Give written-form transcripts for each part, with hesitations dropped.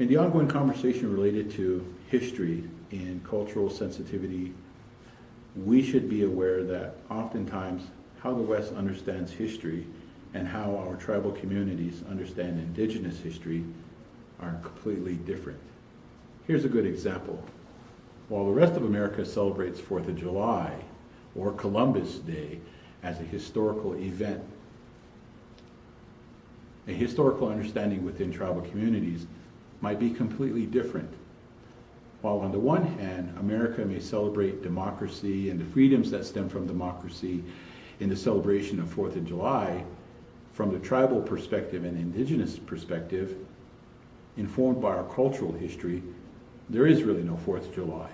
In the ongoing conversation related to history and cultural sensitivity, we should be aware that oftentimes how the West understands history and how our tribal communities understand indigenous history are completely different. Here's a good example. While the rest of America celebrates 4th of July or Columbus Day as a historical event, a historical understanding within tribal communities might be completely different. While on the one hand, America may celebrate democracy and the freedoms that stem from democracy in the celebration of 4th of July, from the tribal perspective and indigenous perspective, informed by our cultural history, there is really no 4th of July.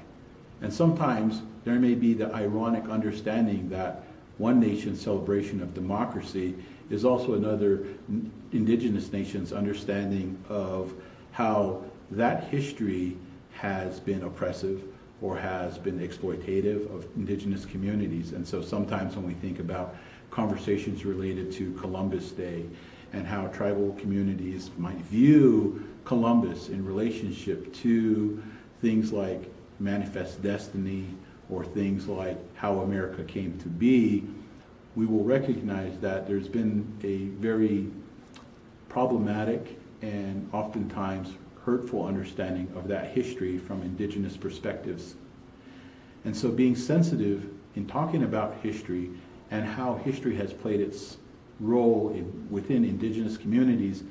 And sometimes there may be the ironic understanding that one nation's celebration of democracy is also another indigenous nation's understanding of how that history has been oppressive or has been exploitative of indigenous communities. And so sometimes when we think about conversations related to Columbus Day and how tribal communities might view Columbus in relationship to things like manifest destiny or things like how America came to be, we will recognize that there's been a very problematic and oftentimes hurtful understanding of that history from indigenous perspectives. And so being sensitive in talking about history and how history has played its role within indigenous communities,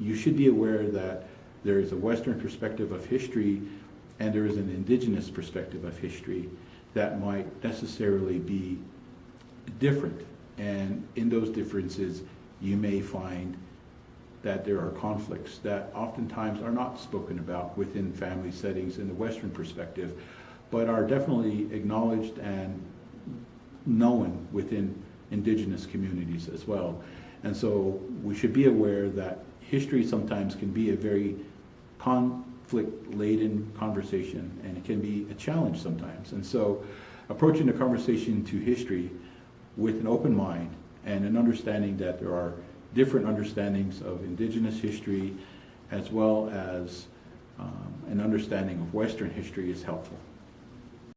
you should be aware that there is a Western perspective of history and there is an indigenous perspective of history that might necessarily be different. And in those differences, you may find that there are conflicts that oftentimes are not spoken about within family settings in the Western perspective, but are definitely acknowledged and known within indigenous communities as well. And so we should be aware that history sometimes can be a very conflict-laden conversation, and it can be a challenge sometimes. And so approaching the conversation to history with an open mind and an understanding that there are different understandings of indigenous history as well as an understanding of Western history is helpful.